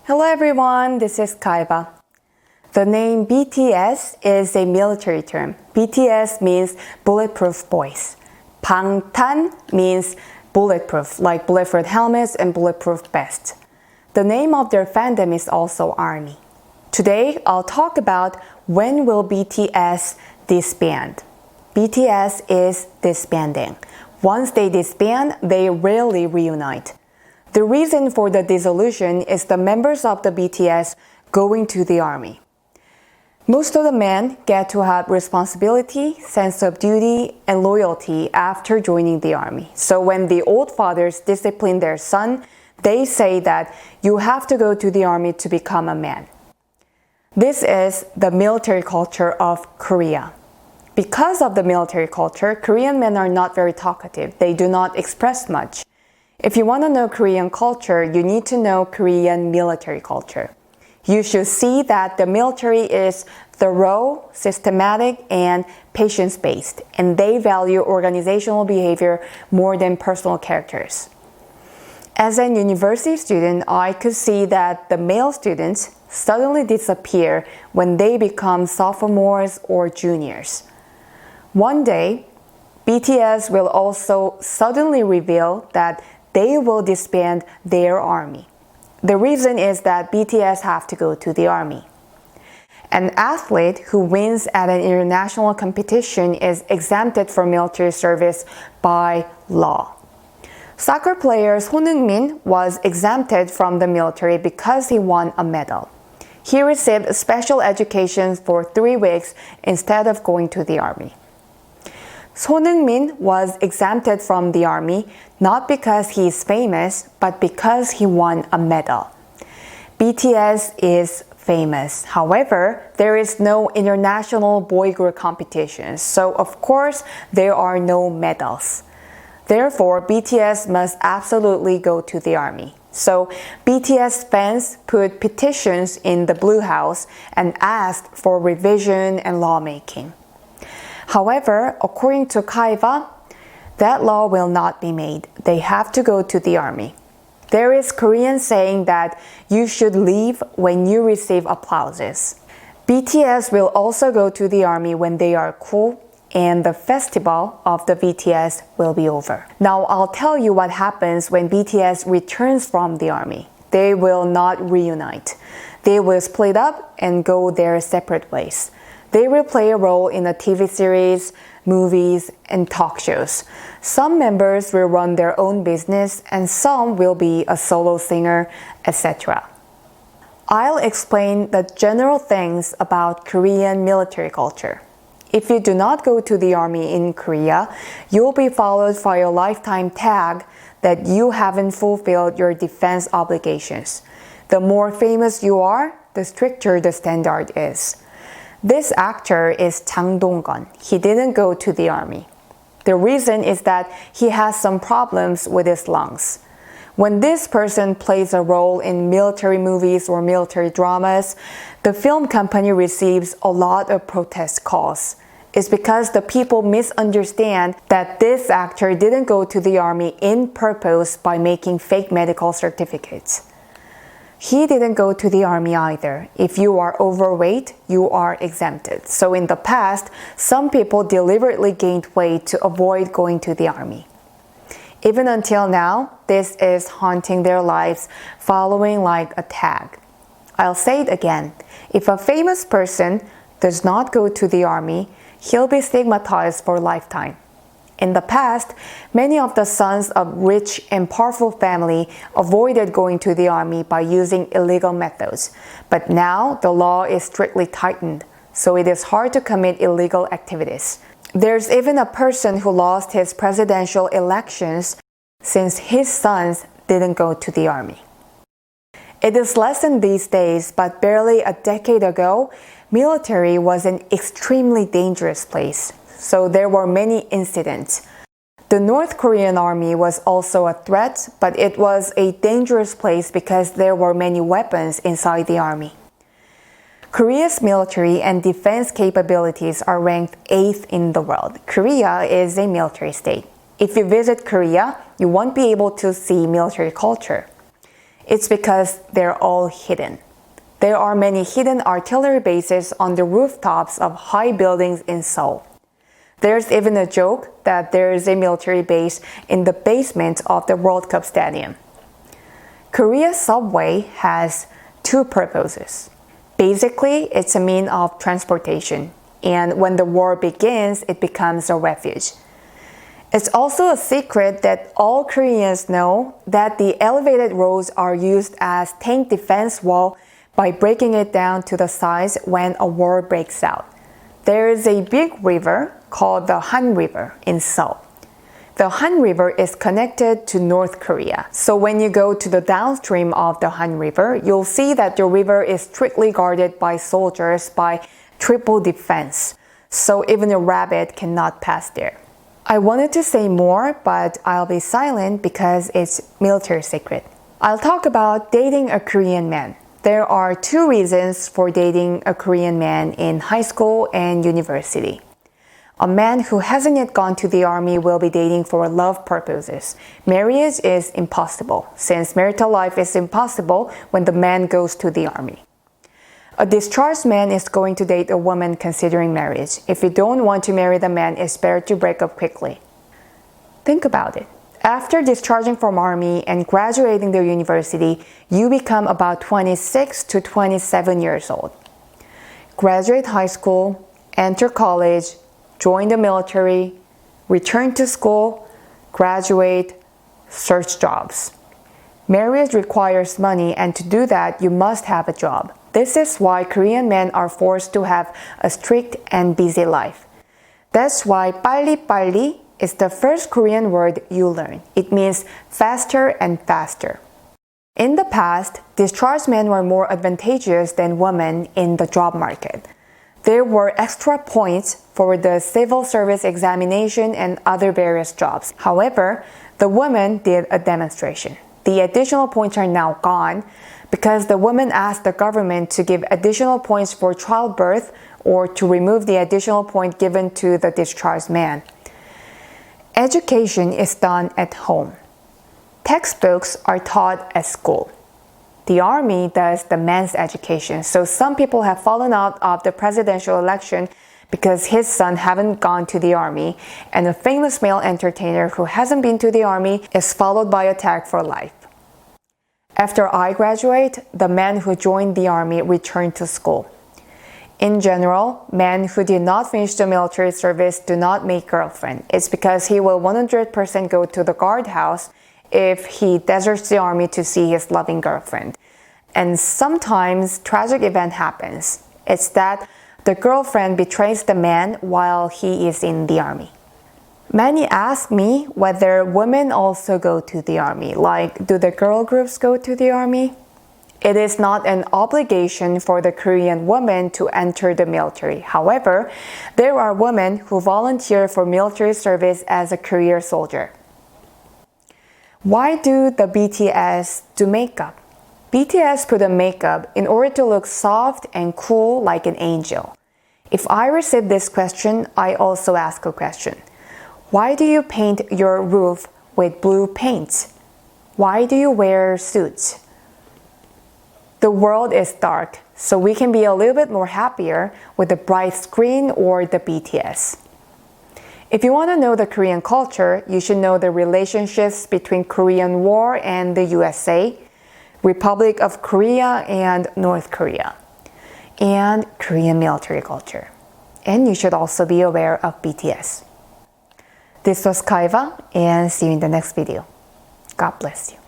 Hello everyone, this is Kaiba. The name BTS is a military term. BTS means bulletproof boys. Bangtan means bulletproof, like bulletproof helmets and bulletproof vests. The name of their fandom is also ARMY. Today, I'll talk about when will BTS disband. BTS is disbanding. Once they disband, they rarely reunite. The reason for the dissolution is the members of the BTS going to the army. Most of the men get to have responsibility, sense of duty, and loyalty after joining the army. So when the old fathers discipline their son, they say that you have to go to the army to become a man. This is the military culture of Korea. Because of the military culture, Korean men are not very talkative. They do not express much. If you want to know Korean culture, you need to know Korean military culture. You should see that the military is thorough, systematic, and patience-based, and they value organizational behavior more than personal characters. As an university student, I could see that the male students suddenly disappear when they become sophomores or juniors. One day, BTS will also suddenly reveal that they will disband their army. The reason is that BTS have to go to the army. An athlete who wins at an international competition is exempted from military service by law. Soccer player Son Heung-min was exempted from the military because he won a medal. He received special education for 3 weeks instead of going to the army. Son Heung-min was exempted from the army not because he is famous, but because he won a medal. BTS is famous. However, there is no international boy group competition, so of course there are no medals. Therefore, BTS must absolutely go to the army. So BTS fans put petitions in the Blue House and asked for revision and lawmaking. However, according to Kaiva, that law will not be made. They have to go to the army. There is Korean saying that you should leave when you receive applauses. BTS will also go to the army when they are cool and the festival of the BTS will be over. Now I'll tell you what happens when BTS returns from the army. They will not reunite. They will split up and go their separate ways. They will play a role in a TV series, movies, and talk shows. Some members will run their own business and some will be a solo singer, etc. I'll explain the general things about Korean military culture. If you do not go to the army in Korea, you'll be followed for a lifetime tag that you haven't fulfilled your defense obligations. The more famous you are, the stricter the standard is. This actor is Changdong. He didn't go to the army. The reason is that he has some problems with his lungs. When this person plays a role in military movies or military dramas, the film company receives a lot of protest calls. It's because the people misunderstand that this actor didn't go to the army in purpose by making fake medical certificates. He didn't go to the army either. If you are overweight, you are exempted. So in the past, some people deliberately gained weight to avoid going to the army. Even until now, this is haunting their lives, following like a tag. I'll say it again. If a famous person does not go to the army, he'll be stigmatized for a lifetime. In the past, many of the sons of rich and powerful family avoided going to the army by using illegal methods. But now the law is strictly tightened, so it is hard to commit illegal activities. There's even a person who lost his presidential elections since his sons didn't go to the army. It is less than these days, but barely a decade ago, military was an extremely dangerous place. So there were many incidents. The North Korean army was also a threat, but it was a dangerous place because there were many weapons inside the army. Korea's military and defense capabilities are ranked 8th in the world. Korea is a military state. If you visit Korea, you won't be able to see military culture. It's because they're all hidden. There are many hidden artillery bases on the rooftops of high buildings in Seoul. There's even a joke that there is a military base in the basement of the World Cup Stadium. Korea's subway has two purposes. Basically, it's a means of transportation, and when the war begins, it becomes a refuge. It's also a secret that all Koreans know that the elevated roads are used as tank defense wall by breaking it down to the size when a war breaks out. There is a big river called the Han River in Seoul. The Han River is connected to North Korea. So when you go to the downstream of the Han River, you'll see that the river is strictly guarded by soldiers by triple defense. So even a rabbit cannot pass there. I wanted to say more, but I'll be silent because it's military secret. I'll talk about dating a Korean man. There are two reasons for dating a Korean man in high school and university. A man who hasn't yet gone to the army will be dating for love purposes. Marriage is impossible, since marital life is impossible when the man goes to the army. A discharged man is going to date a woman considering marriage. If you don't want to marry the man, it's better to break up quickly. Think about it. After discharging from army and graduating the university, you become about 26 to 27 years old. Graduate high school, enter college, join the military, return to school, graduate, search jobs. Marriage requires money, and to do that, you must have a job. This is why Korean men are forced to have a strict and busy life. That's why 빨리빨리 is the first Korean word you learn. It means faster and faster. In the past, discharged men were more advantageous than women in the job market. There were extra points for the civil service examination and other various jobs. However, the women did a demonstration. The additional points are now gone because the women asked the government to give additional points for childbirth or to remove the additional point given to the discharged man. Education is done at home. Textbooks are taught at school. The army does the men's education, so some people have fallen out of the presidential election because his son haven't gone to the army, and a famous male entertainer who hasn't been to the army is followed by attack for life. After I graduate, the men who joined the army return to school. In general, men who did not finish the military service do not make girlfriend. It's because he will 100% go to the guardhouse if he deserts the army to see his loving girlfriend. And sometimes tragic event happens. It's that the girlfriend betrays the man while he is in the army. Many ask me whether women also go to the army. Like, do the girl groups go to the army? It is not an obligation for the Korean woman to enter the military. However, there are women who volunteer for military service as a career soldier. Why do the BTS do makeup? BTS put on makeup in order to look soft and cool like an angel. If I receive this question, I also ask a question. Why do you paint your roof with blue paint? Why do you wear suits? The world is dark, so we can be a little bit more happier with the bright screen or the BTS. If you want to know the Korean culture, you should know the relationships between Korean War and the USA, Republic of Korea and North Korea, and Korean military culture. And you should also be aware of BTS. This was Kaiva, and see you in the next video. God bless you.